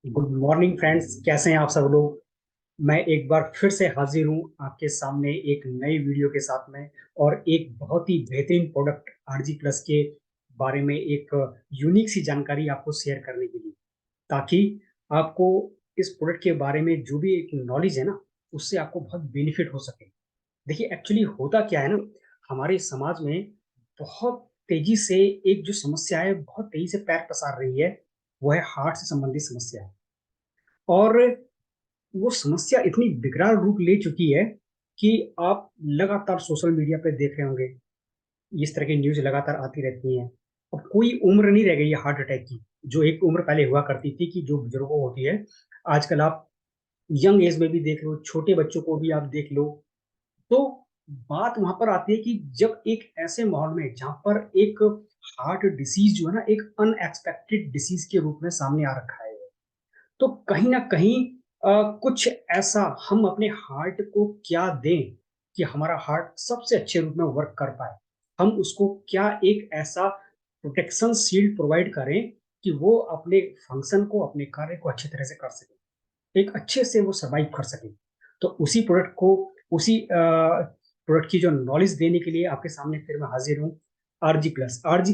Good morning friends, कैसे हैं आप सब लोग। मैं एक बार फिर से हाजिर हूं आपके सामने एक नई वीडियो के साथ में और एक बहुत ही बेहतरीन प्रोडक्ट आरजी प्लस के बारे में एक यूनिक सी जानकारी आपको शेयर करने के लिए, ताकि आपको इस प्रोडक्ट के बारे में जो भी एक नॉलेज है ना, उससे आपको बहुत बेनिफिट हो सके। देखिए, एक्चुअली होता क्या है ना, हमारे समाज में बहुत तेजी से एक जो समस्या है, बहुत तेजी से पैर पसार रही है, वो है हार्ट से संबंधित समस्या है। और वो समस्या इतनी विकराल रूप ले चुकी है कि आप लगातार सोशल मीडिया पे देख रहे होंगे, इस तरह की न्यूज लगातार आती रहती हैं। अब कोई उम्र नहीं रह गई है हार्ट अटैक की। जो एक उम्र पहले हुआ करती थी कि जो बुजुर्गों को होती है, आजकल आप यंग एज में भी देख लो, छोटे बच्चों को भी आप देख लो। तो बात वहां पर आती है कि जब एक ऐसे माहौल में जहां पर एक हार्ट डिसीज जो है ना, एक अनएक्सपेक्टेड डिसीज के रूप में सामने आ रखा है, तो कहीं ना कहीं कुछ ऐसा हम अपने हार्ट को क्या दें कि हमारा हार्ट सबसे अच्छे रूप में वर्क कर पाए। हम उसको क्या एक ऐसा प्रोटेक्शन शील्ड प्रोवाइड करें कि वो अपने फंक्शन को, अपने कार्य को अच्छी तरह से कर सके, एक अच्छे से वो सरवाइव कर सके। तो उसी प्रोडक्ट को, उसी प्रोडक्ट की जो नॉलेज देने के लिए आपके सामने फिर मैं हाजिर हूँ। आरजी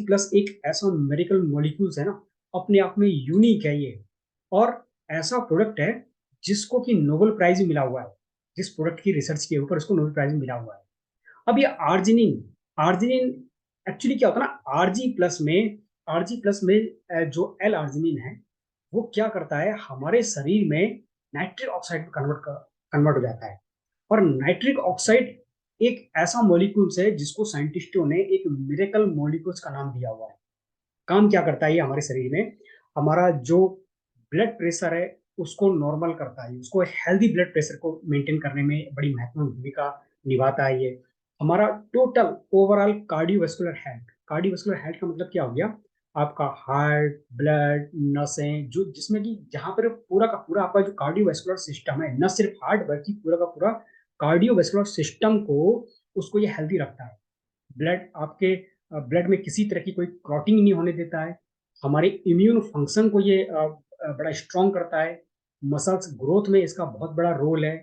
प्लस एक ऐसा मेडिकल मॉलिक्यूल्स है ना, अपने आप में यूनिक है ये। और ऐसा प्रोडक्ट है जिसको कि नोबेल प्राइज भी मिला हुआ है। जिस प्रोडक्ट की रिसर्च के ऊपर उसको नोबेल प्राइज मिला हुआ है। अब ये आर्जिनिन, आर्जिनिन एक्चुअली क्या होता है ना, आरजी प्लस में जो एल आर्जिनिन है, वो क्या करता है, हमारे शरीर में नाइट्रिक ऑक्साइड में कन्वर्ट हो जाता है। और नाइट्रिक ऑक्साइड एक ऐसा मॉलिक्यूल्स है जिसको साइंटिस्टों ने एक मिरेकल मॉलिक्यूल्स का नाम दिया हुआ है। काम क्या करता है ये हमारे शरीर में, हमारा जो ब्लड प्रेशर है उसको नॉर्मल करता है, उसको हेल्दी ब्लड प्रेशर को मेंटेन करने में बड़ी महत्वपूर्ण भूमिका निभाता है ये। हमारा टोटल ओवरऑल कार्डियोवैस्कुलर हेल्थ का मतलब क्या हो गया, आपका हार्ट, ब्लड, नसें, जो जिसमें कि जहां पर पूरा का पूरा आपका जो कार्डियोवैस्कुलर सिस्टम है, न सिर्फ हार्ट बल्कि पूरा का पूरा कार्डियोवैस्कुलर सिस्टम को, उसको ये हेल्दी रखता है। ब्लड आपके ब्लड में किसी तरह की कोई क्लॉटिंग नहीं होने देता है। हमारे इम्यून फंक्शन को ये बड़ा स्ट्रॉन्ग करता है। मसल्स ग्रोथ में इसका बहुत बड़ा रोल है।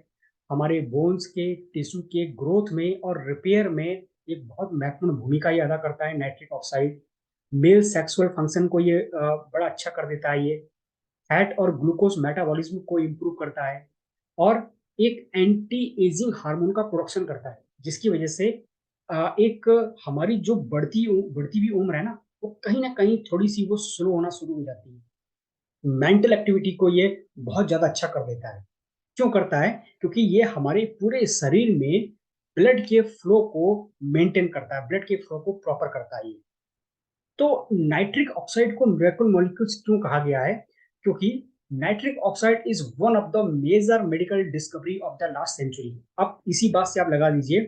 हमारे बोन्स के टिश्यू के ग्रोथ में और रिपेयर में एक बहुत महत्वपूर्ण भूमिका ये अदा करता है nitric oxide. Male sexual function को ये बड़ा अच्छा कर देता है ये। फैट और ग्लूकोज मेटाबॉलिज्म को इम्प्रूव करता है। और एक एंटी एजिंग हार्मोन का प्रोडक्शन करता है, जिसकी वजह से एक हमारी जो बढ़ती हुई उम्र है ना, वो कहीं ना कहीं थोड़ी सी वो स्लो होना शुरू हो जाती है। मेंटल एक्टिविटी को ये बहुत ज्यादा अच्छा कर देता है। क्यों करता है? क्योंकि ये हमारे पूरे शरीर में ब्लड के फ्लो को मेंटेन करता है, ब्लड के फ्लो को प्रॉपर करता है ये। तो नाइट्रिक ऑक्साइड को मिरेकल मॉलिक्यूल्स क्यों कहा गया है? क्योंकि nitric oxide is one of the major medical discovery of the last century. अब इसी बात से आप लगा लीजिए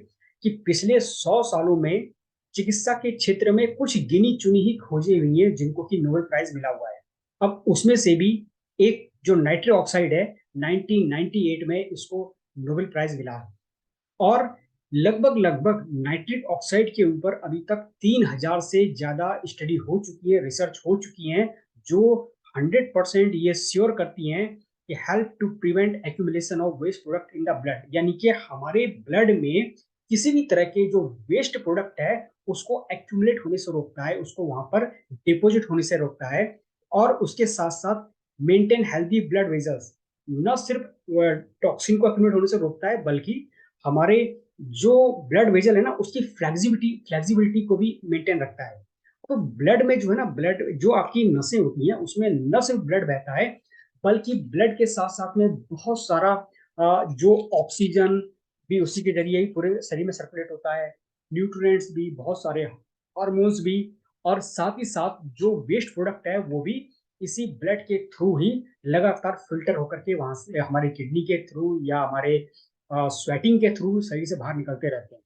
कि पिछले 100 सालों में चिकित्सा के क्षेत्र में कुछ गिनी चुनी ही खोजें हुई हैं जिनको कि नोबेल प्राइज मिला हुआ है। अब उसमें से भी एक जो नाइट्रिक ऑक्साइड है, 1998 में इसको नोबेल प्राइज मिला है। और लगभग लगभग नाइट्रिक ऑक्साइड के ऊपर अभी तक 3,000 से ज्यादा स्टडी हो चुकी है, रिसर्च हो चुकी है, जो 100% ये श्योर करती हैं कि help to prevent accumulation of waste product in the blood. यानी कि हमारे ब्लड में किसी भी तरह के जो वेस्ट प्रोडक्ट है उसको एक्यूमुलेट होने से रोकता है, उसको वहां पर डिपोजिट होने से रोकता है। और उसके साथ साथ मेंटेन हेल्दी ब्लड वेजल्स, न सिर्फ टॉक्सिन को एक्यूमुलेट होने से रोकता है, बल्कि हमारे जो ब्लड वेजल है ना, उसकी फ्लेक्सिबिलिटी को भी मेंटेन रखता है। तो ब्लड में जो है ना, ब्लड जो आपकी नसें होती हैं उसमें न सिर्फ ब्लड बहता है, बल्कि ब्लड के साथ साथ में बहुत सारा जो ऑक्सीजन भी उसी के जरिए ही पूरे शरीर में सर्कुलेट होता है, न्यूट्रिएंट्स भी, बहुत सारे हार्मोन्स भी। और साथ ही साथ जो वेस्ट प्रोडक्ट है वो भी इसी ब्लड के थ्रू ही लगातार फिल्टर होकर के वहां से हमारे किडनी के थ्रू या हमारे स्वेटिंग के थ्रू शरीर से बाहर निकलते रहते हैं।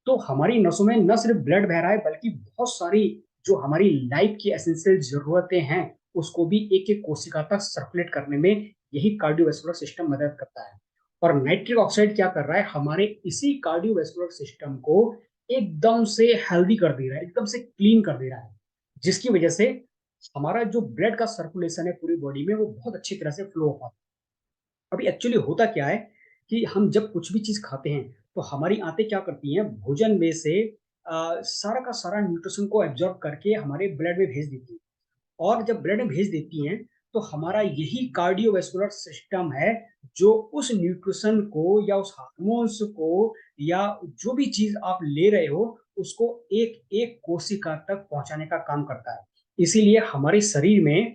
तो हमारी नसों में न सिर्फ ब्लड बह रहा है, बल्कि बहुत सारी जो हमारी लाइफ की एसेंशियल जरूरतें हैं उसको भी एक एक कोशिका तक सर्कुलेट करने में यही कार्डियोवैस्कुलर सिस्टम मदद करता है। और नाइट्रिक ऑक्साइड क्या कर रहा है, हमारे इसी कार्डियोवैस्कुलर सिस्टम को एकदम से हेल्दी कर दे रहा है, एकदम से क्लीन कर दे रहा है, जिसकी वजह से हमारा जो ब्लड का सर्कुलेशन है पूरी बॉडी में वो बहुत अच्छी तरह से फ्लो हो पाता है। अभी एक्चुअली होता क्या है कि हम जब कुछ भी चीज खाते हैं तो हमारी आंतें क्या करती हैं, भोजन में से सारा का सारा न्यूट्रिशन को एब्जॉर्ब करके हमारे ब्लड में भेज देती है। और जब ब्लड में भेज देती हैं तो हमारा यही कार्डियोवैस्कुलर सिस्टम है जो उस न्यूट्रिशन को या उस हार्मोन्स को या जो भी चीज आप ले रहे हो उसको एक एक कोशिका तक पहुंचाने का काम करता है। इसीलिए हमारे शरीर में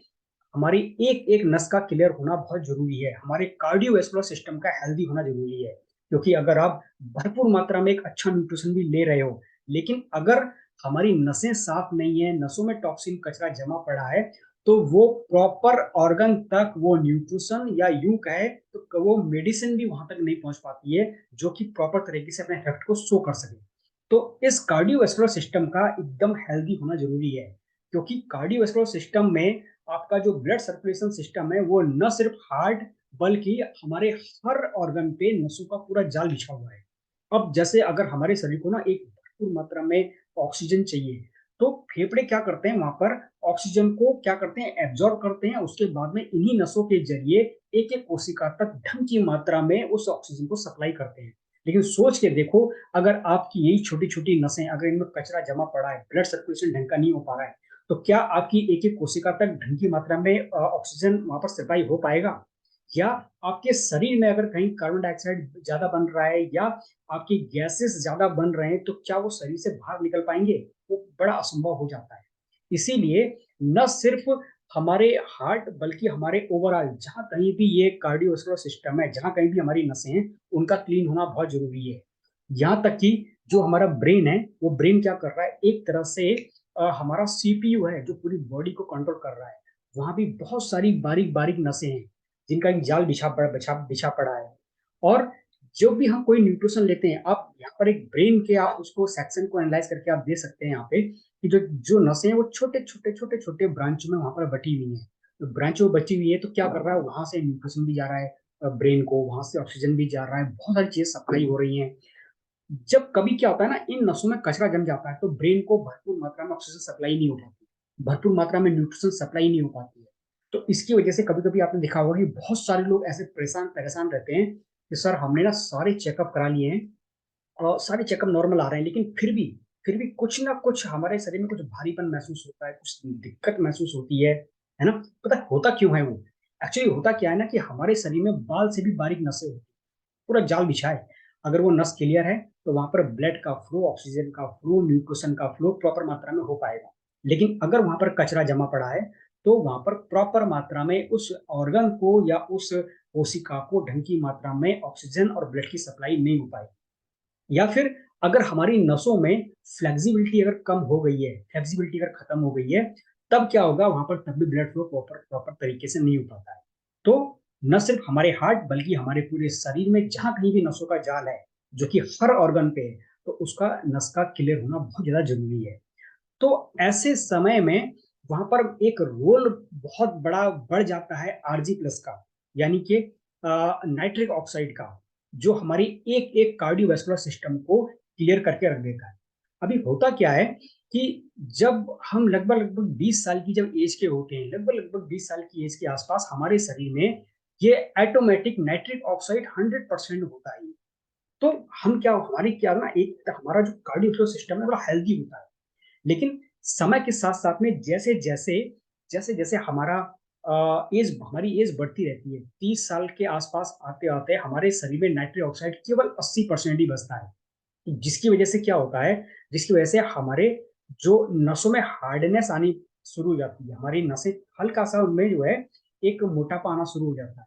हमारी एक एक नस का क्लियर होना बहुत जरूरी है, हमारे कार्डियोवैस्कुलर सिस्टम का हेल्दी होना जरूरी है। क्योंकि अगर आप भरपूर मात्रा में एक अच्छा न्यूट्रिशन भी ले रहे हो लेकिन अगर हमारी नसें साफ नहीं है, नसों में टॉक्सिन कचरा जमा पड़ा है, तो वो प्रॉपर ऑर्गन तक वो न्यूट्रिशन या यूं कहे तो वो मेडिसिन भी वहां तक नहीं पहुंच पाती है जो कि प्रॉपर तरीके से अपने इफेक्ट को शो कर सके। तो इस कार्डियोवैस्कुलर सिस्टम का एकदम हेल्दी होना जरूरी है। क्योंकि कार्डियोवैस्कुलर सिस्टम में आपका जो ब्लड सर्कुलेशन सिस्टम है वो न सिर्फ हार्ट बल्कि हमारे हर ऑर्गन पे नसों का पूरा जाल बिछा हुआ है। अब जैसे अगर हमारे शरीर को ना एक भरपूर मात्रा में ऑक्सीजन चाहिए तो फेफड़े क्या करते हैं, वहां पर ऑक्सीजन को क्या करते हैं, एब्जॉर्ब करते हैं। उसके बाद में इन्हीं नसों के जरिए एक एक कोशिका तक ढंग की मात्रा में उस ऑक्सीजन को सप्लाई करते हैं। लेकिन सोच के देखो, अगर आपकी यही छोटी छोटी नसें अगर इनमें कचरा जमा पड़ा है, ब्लड सर्कुलेशन ढंग का नहीं हो पा रहा है, तो क्या आपकी एक एक कोशिका तक ढंग की मात्रा में ऑक्सीजन वहां पर सप्लाई हो पाएगा? या आपके शरीर में अगर कहीं कार्बन डाइऑक्साइड ज्यादा बन रहा है या आपकी गैसेस ज्यादा बन रहे हैं तो क्या वो शरीर से बाहर निकल पाएंगे? वो बड़ा असंभव हो जाता है। इसीलिए न सिर्फ हमारे हार्ट बल्कि हमारे ओवरऑल जहां कहीं भी ये कार्डियोवास्कुलर सिस्टम है, जहां कहीं भी हमारी नसें हैं, उनका क्लीन होना बहुत जरूरी है। यहाँ तक कि जो हमारा ब्रेन है वो ब्रेन क्या कर रहा है, एक तरह से हमारा सीपीयू है जो पूरी बॉडी को कंट्रोल कर रहा है। वहां भी बहुत सारी बारीक बारीक नसें हैं जिनका एक जाल बिछा पड़ा है। और जो भी हम कोई न्यूट्रिशन लेते हैं, आप यहाँ पर एक ब्रेन के आप उसको सेक्शन को एनालाइज करके आप दे सकते हैं यहाँ पे कि जो जो नसें हैं वो छोटे छोटे ब्रांच में वहां पर बटी हुई हैं। तो ब्रांच में बची हुई है तो क्या कर रहा है, वहां से न्यूट्रिशन भी जा रहा है ब्रेन को, वहां से ऑक्सीजन भी जा रहा है, बहुत सारी चीजें सप्लाई हो रही हैं। जब कभी क्या होता है ना, इन नसों में कचरा जम जाता है तो ब्रेन को भरपूर मात्रा में ऑक्सीजन सप्लाई नहीं हो पाती, भरपूर मात्रा में न्यूट्रिशन सप्लाई नहीं हो पाती है। तो इसकी वजह से कभी कभी आपने देखा होगा कि बहुत सारे लोग ऐसे परेशान परेशान रहते हैं कि सर हमने ना सारे चेकअप करा लिए हैं और सारे चेकअप नॉर्मल आ रहे हैं, लेकिन फिर भी कुछ ना कुछ हमारे शरीर में कुछ भारीपन महसूस होता है, कुछ दिक्कत महसूस होती है ना? पता है होता क्यों है वो? एक्चुअली होता क्या है ना कि हमारे शरीर में बाल से भी बारीक नसें होती हैं, पूरा जाल बिछा है। अगर वो नस क्लियर है तो वहां पर ब्लड का फ्लो, ऑक्सीजन का फ्लो, न्यूट्रिशन का फ्लो प्रॉपर मात्रा में हो पाएगा। लेकिन अगर वहां पर कचरा जमा पड़ा है तो वहां पर प्रॉपर मात्रा में उस ऑर्गन को या उस कोशिका को ढंग की मात्रा में ऑक्सीजन और ब्लड की सप्लाई नहीं हो पाएगी। या फिर अगर हमारी नसों में फ्लेक्सिबिलिटी अगर कम हो गई है, फ्लेक्सिबिलिटी अगर खत्म हो गई है, तब क्या होगा, वहां पर तब भी ब्लड फ्लो प्रॉपर प्रॉपर तरीके से नहीं हो पाता है। तो न सिर्फ हमारे हार्ट बल्कि हमारे पूरे शरीर में जहां कहीं भी नसों का जाल है जो कि हर ऑर्गन पे है, तो उसका नस का क्लियर होना बहुत ज्यादा जरूरी है। तो ऐसे समय में वहां पर एक रोल बहुत बड़ा बढ़ जाता है आरजी प्लस का, यानी कि नाइट्रिक ऑक्साइड का, जो हमारी एक एक कार्डियोवैस्कुलर सिस्टम को क्लियर करके रख देता है। अभी होता क्या है कि जब हम लगभग लगभग 20 साल की जब एज के होते हैं, लगभग 20 साल की एज के आसपास हमारे शरीर में ये ऑटोमेटिक नाइट्रिक ऑक्साइड 100% होता है। तो हम क्या, हमारी क्या ना, एक हमारा जो कार्डियोवैस्कुलर सिस्टम है बड़ा हेल्दी होता है। लेकिन समय के साथ साथ में जैसे जैसे हमारी एज बढ़ती रहती है, 30 साल के आसपास आते आते हमारे शरीर में नाइट्रिक ऑक्साइड केवल 80% ही बचता है। जिसकी वजह से क्या होता है, जिसकी वजह से हमारे जो नसों में हार्डनेस आनी शुरू हो जाती है, हमारी नसें हल्का सा उनमें जो है एक मोटापा आना शुरू हो जाता है।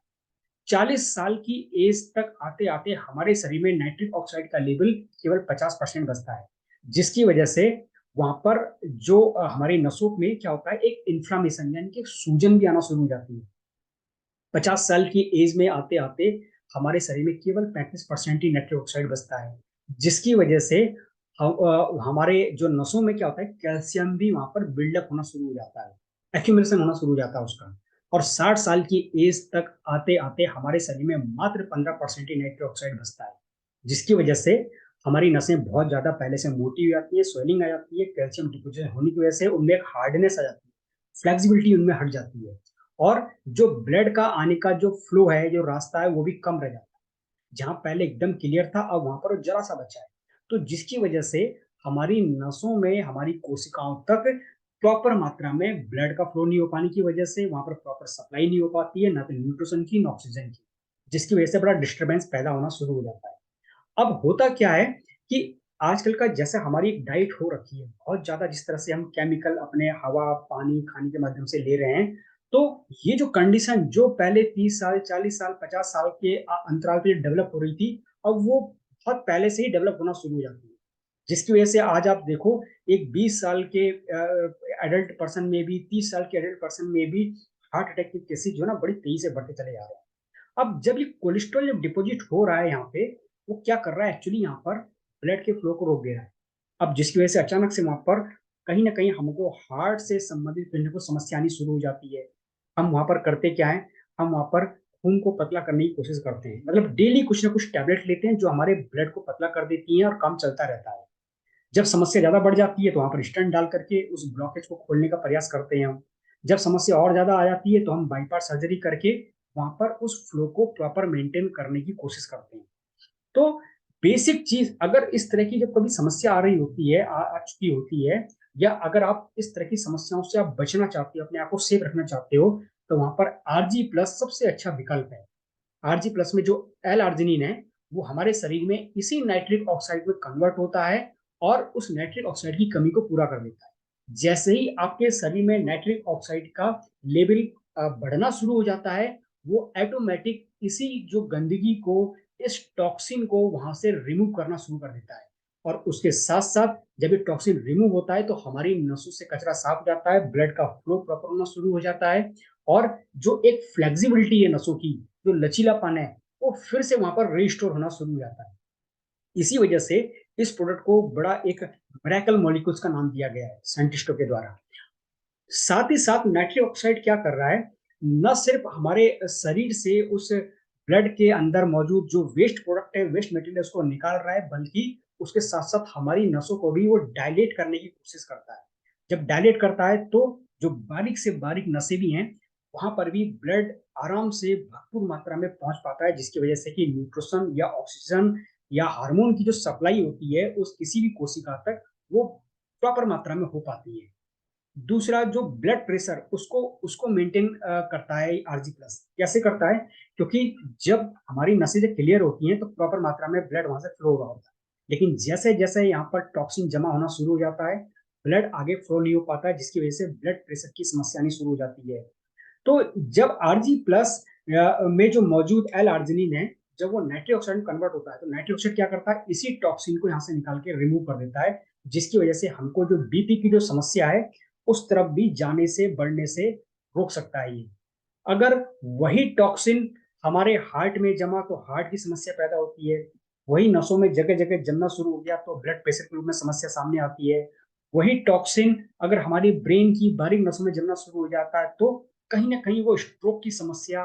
40 साल की एज तक आते आते हमारे शरीर में नाइट्रिक ऑक्साइड का लेवल केवल 50% बचता है। जिसकी वजह से वहां पर जो हमारी नसों में क्या होता है, एक इन्फ्लामेशन यानी कि सूजन भी आना शुरू हो जाती है। 50 साल की एज में आते आते हमारे शरीर में केवल 35% ही नाइट्रिक ऑक्साइड बचता है। जिसकी वजह से हमारे जो नसों में क्या होता है, कैल्शियम भी वहां पर बिल्डअप होना शुरू हो जाता है, एक्यूमुलेशन होना शुरू हो जाता है उसका। और 60 साल की एज तक आते आते हमारे शरीर में मात्र 15% ही नाइट्रिक ऑक्साइड बचता है। जिसकी वजह से हमारी नसें बहुत ज्यादा पहले से मोटी हो जाती है, स्वेलिंग आ जाती है, कैल्शियम डिपोजिशन होने की वजह से उनमें एक हार्डनेस आ जाती है, फ्लेक्सिबिलिटी उनमें हट जाती है और जो ब्लड का आने का जो फ्लो है, जो रास्ता है, वो भी कम रह जाता है। जहां पहले एकदम क्लियर था, अब वहां पर जरा सा बचा है। तो जिसकी वजह से हमारी नसों में, हमारी कोशिकाओं तक प्रॉपर मात्रा में ब्लड का फ्लो नहीं हो पाने की वजह से वहां पर प्रॉपर सप्लाई नहीं हो पाती है, ना तो न्यूट्रिशन की, ना ऑक्सीजन की, जिसकी वजह से बड़ा डिस्टर्बेंस पैदा होना शुरू हो जाता है। अब होता क्या है कि आजकल का जैसे हमारी एक डाइट हो रखी है बहुत ज्यादा, जिस तरह से हम केमिकल अपने हवा, पानी, खाने के माध्यम से ले रहे हैं, तो ये जो कंडीशन जो पहले 30 साल, 40 साल, 50 साल के अंतराल पे डेवलप हो रही थी, अब वो बहुत पहले से ही डेवलप होना शुरू हो जाती है। जिसकी वजह से आज आप देखो, एक 20 साल के एडल्ट पर्सन में भी, 30 साल के एडल्ट पर्सन में भी हार्ट अटैक के केसेस जो है ना बड़ी तेजी से बढ़ते चले जा रहे हैं। अब जब ये कोलेस्ट्रॉल जब डिपोजिट हो रहा है यहाँ पे, वो क्या कर रहा है एक्चुअली, यहाँ पर ब्लड के फ्लो को रोक दे रहा है। अब जिसकी वजह से अचानक से वहां पर कहीं ना कहीं हमको हार्ट से संबंधित कहीं ना कुछ समस्या आनी शुरू हो जाती है। हम वहां पर करते क्या है, हम वहां पर खून को पतला करने की कोशिश करते हैं, मतलब डेली कुछ ना कुछ टैबलेट लेते हैं जो हमारे ब्लड को पतला कर देती हैं और काम चलता रहता है। जब समस्या ज्यादा बढ़ जाती है तो वहां पर स्टेंट डाल करके उस ब्लॉकेज को खोलने का प्रयास करते हैं हम। जब समस्या और ज्यादा आ जाती है तो हम बाईपास सर्जरी करके वहां पर उस फ्लो को प्रॉपर मेंटेन करने की कोशिश करते हैं। तो बेसिक चीज, अगर इस तरह की जब कभी समस्या आ रही होती है, आ चुकी होती है, या अगर आप इस तरह की समस्याओं से आप बचना चाहते हो, अपने आप को सेफ रखना चाहते हो, तो वहां पर आरजी प्लस सबसे अच्छा विकल्प है। आरजी प्लस में जो एल आर्जिनिन है, वो हमारे शरीर में इसी नाइट्रिक ऑक्साइड में कन्वर्ट होता है और उस नाइट्रिक ऑक्साइड की कमी को पूरा कर देता है। जैसे ही आपके शरीर में नाइट्रिक ऑक्साइड का लेवल बढ़ना शुरू हो जाता है, वो ऑटोमेटिक इसी जो गंदगी को, इस टॉक्सिन को वहां से रिमूव करना शुरू कर देता है। और उसके साथ साथ जब ये टॉक्सिन रिमूव होता है तो हमारी नसों से कचरा साफ हो जाता है, ब्लड का फ्लो प्रॉपर होना शुरू हो जाता है, और जो एक फ्लेक्सिबिलिटी है नसों की, जो लचीलापन है, वो फिर से वहां पर रिस्टोर होना शुरू हो जाता है। इसी वजह से इस प्रोडक्ट को बड़ा एक मिरेकल मॉलिक्यूल्स का नाम दिया गया है साइंटिस्टों के द्वारा। साथ ही साथ नाइट्रिक ऑक्साइड क्या कर रहा है, न सिर्फ हमारे शरीर से उस ब्लड के अंदर मौजूद जो वेस्ट प्रोडक्ट है, वेस्ट मटेरियल, उसको निकाल रहा है, बल्कि उसके साथ साथ हमारी नसों को भी वो डायलेट करने की कोशिश करता है। जब डायलेट करता है तो जो बारीक से बारीक नसें भी हैं, वहां पर भी ब्लड आराम से भरपूर मात्रा में पहुंच पाता है, जिसकी वजह से कि न्यूट्रिशन या ऑक्सीजन या हार्मोन की जो सप्लाई होती है उस किसी भी कोशिका तक, वो प्रॉपर मात्रा में हो पाती है। दूसरा, जो ब्लड प्रेशर, उसको उसको मेंटेन करता है आरजी प्लस। कैसे करता है, क्योंकि जब हमारी नसें क्लियर होती हैं तो प्रॉपर मात्रा में ब्लड वहां से फ्लो हो रहा होता है, लेकिन जैसे जैसे यहाँ पर टॉक्सिन जमा होना शुरू हो जाता है, ब्लड आगे फ्लो नहीं हो पाता है, जिसकी वजह से ब्लड प्रेशर की समस्या आनी शुरू हो जाती है। तो जब आरजी प्लस में जो मौजूद एल आर्जिनिन है, जब वो नाइट्रिक ऑक्साइड में कन्वर्ट होता है, तो नाइट्रिक ऑक्साइड क्या करता है, इसी टॉक्सिन को यहाँ से निकाल के रिमूव कर देता है, जिसकी वजह से हमको जो बीपी की जो समस्या है उस तरफ भी जाने से, बढ़ने से रोक सकता है ये। अगर वही टॉक्सिन हमारे हार्ट में जमा तो हार्ट की समस्या पैदा होती है, वही नसों में जगह जगह जमना शुरू हो गया तो ब्लड प्रेशर के रूप में समस्या सामने आती है। वही टॉक्सिन अगर हमारी ब्रेन की बारीक नसों में जमना शुरू हो जाता है तो कहीं ना कहीं वो स्ट्रोक की समस्या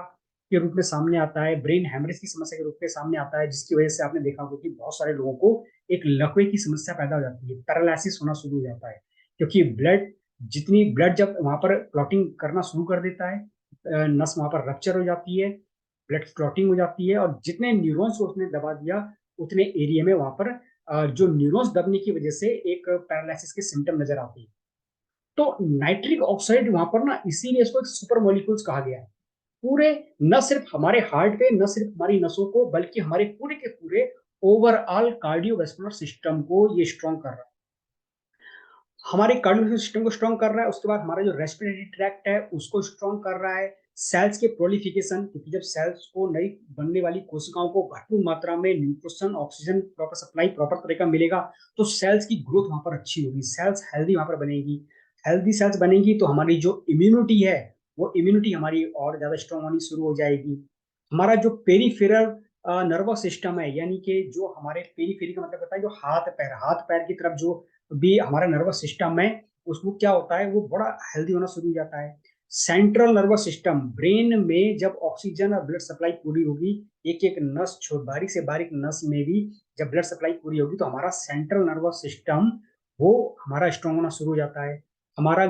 के रूप में सामने आता है, ब्रेन हेमरेज की समस्या के रूप में सामने आता है, जिसकी वजह से आपने देखा होगा कि बहुत सारे लोगों को एक लकवे की समस्या पैदा हो जाती है, पैरालिसिस होना शुरू हो जाता है। क्योंकि ब्लड जब वहां पर क्लॉटिंग करना शुरू कर देता है, नस वहां पर रप्चर हो जाती है, ब्लड क्लॉटिंग हो जाती है, और जितने न्यूरॉन्स को उसने दबा दिया उतने एरिया में वहां पर जो न्यूरॉन्स दबने की वजह से एक पैरालिसिस के सिम्टम नजर आते हैं। तो नाइट्रिक ऑक्साइड वहां पर ना, इसीलिए इसको एक सुपर मॉलिक्यूल्स कहा गया है। पूरे, न सिर्फ हमारे हार्ट पे, न सिर्फ हमारी नसों को, बल्कि हमारे पूरे के पूरे ओवरऑल कार्डियोवैस्कुलर सिस्टम को ये स्ट्रॉन्ग कर रहा है। हमारे कार्डियोवैस्कुलर सिस्टम को स्ट्रॉन्ग कर रहा है, उसके बाद हमारा जो रेस्पिरेटरी ट्रैक्ट है उसको स्ट्रॉन्ग कर रहा है। सेल्स के प्रोलिफिकेशन, क्योंकि जब सेल्स को, नई बनने वाली कोशिकाओं को भरपूर मात्रा में nutrition, oxygen proper supply proper तरह का मिलेगा, तो सेल्स की ग्रोथ वहां पर अच्छी होगी, सेल्स हेल्दी वहां पर बनेगी। हेल्दी सेल्स बनेंगी तो हमारी जो इम्यूनिटी है, वो इम्यूनिटी हमारी और ज्यादा स्ट्रॉन्ग होनी शुरू हो जाएगी। हमारा जो पेरीफेरल नर्वस सिस्टम है, यानी कि जो हमारे पेरीफेरी का मतलब होता है जो हाथ पैर की तरफ जो भी हमारा नर्वस सिस्टम है, उसको क्या होता है, वो बड़ा हेल्दी होना शुरू हो जाता है। सेंट्रल नर्वस सिस्टम, ब्रेन में जब ऑक्सीजन और ब्लड सप्लाई पूरी होगी, एक एक नस, बारीक से बारीक नस में भी जब ब्लड सप्लाई पूरी होगी, तो हमारा सेंट्रल नर्वस सिस्टम वो हमारा स्ट्रॉन्ग होना शुरू हो जाता है। हमारा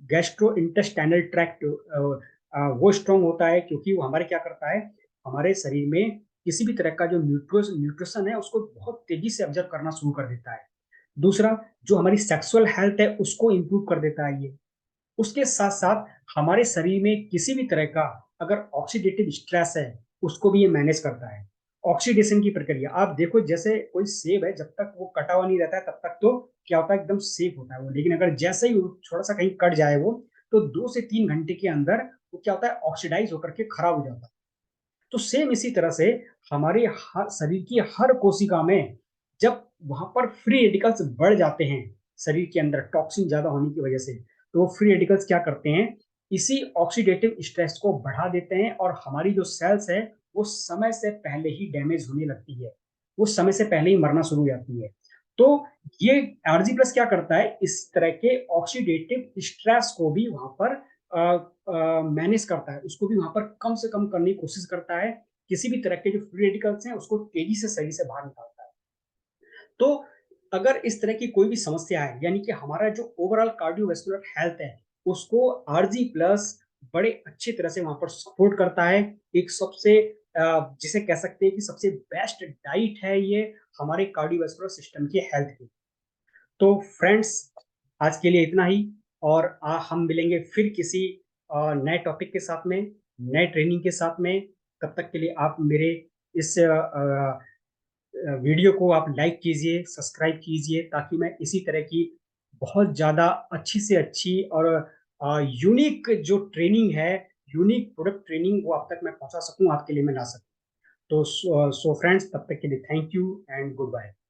गैस्ट्रोइंटेस्टाइनल ट्रैक्ट वो स्ट्रांग होता है, क्योंकि वो हमारे क्या करता है, हमारे शरीर में किसी भी तरह का जो न्यूट्रिशन है उसको बहुत तेजी से ऑब्जर्व करना शुरू कर देता है। दूसरा, जो हमारी सेक्सुअल हेल्थ है उसको इंप्रूव कर देता है ये। उसके साथ साथ हमारे शरीर में किसी भी तरह का अगर ऑक्सीडेटिव स्ट्रेस है उसको भी ये मैनेज करता है। ऑक्सीडेशन की प्रक्रिया आप देखो, जैसे कोई सेब है, जब तक वो कटा हुआ नहीं रहता है तब तक तो क्या होता है, एकदम सेफ होता है वो, लेकिन अगर जैसे ही थोड़ा सा कहीं कट जाए वो, तो 2 से 3 घंटे के अंदर वो क्या होता है, ऑक्सीडाइज होकर के खराब हो जाता है। तो सेम इसी तरह से हमारे शरीर की हर कोशिका में जब वहां पर फ्री रेडिकल्स बढ़ जाते हैं, शरीर के अंदर टॉक्सिन ज्यादा होने की वजह से, तो वो फ्री रेडिकल्स क्या करते हैं, इसी ऑक्सीडेटिव स्ट्रेस को बढ़ा देते हैं और हमारी जो सेल्स है वो समय से पहले ही डैमेज होने लगती है, वो समय से पहले ही मरना शुरू हो जाती है। तो ये आरजी प्लस क्या करता है, इस तरह के ऑक्सीडेटिव स्ट्रेस को भी वहां पर मैनेज करता है, उसको भी वहां पर कम से कम करने की कोशिश करता है, किसी भी तरह के जो फ्री रेडिकल्स हैं उसको तेजी से शरीर से बाहर निकालता है। तो अगर इस तरह की कोई भी समस्या है, यानी कि हमारा जो ओवरऑल कार्डियोवैस्कुलर हेल्थ है उसको आरजी प्लस बड़े अच्छी तरह से वहां पर सपोर्ट करता है। एक सबसे जिसे कह सकते हैं कि सबसे बेस्ट डाइट है ये हमारे कार्डियोवैस्कुलर सिस्टम की हेल्थ की। तो फ्रेंड्स, आज के लिए इतना ही, और हम मिलेंगे फिर किसी नए टॉपिक के साथ में, नए ट्रेनिंग के साथ में। तब तक के लिए आप मेरे इस वीडियो को आप लाइक कीजिए, सब्सक्राइब कीजिए, ताकि मैं इसी तरह की बहुत ज़्यादा अच्छी से अच्छी और यूनिक जो ट्रेनिंग है, यूनिक प्रोडक्ट ट्रेनिंग वो आप तक मैं पहुंचा सकूं, आपके लिए मैं ला सकूं। तो सो फ्रेंड्स, तब तक के लिए thank you and good bye.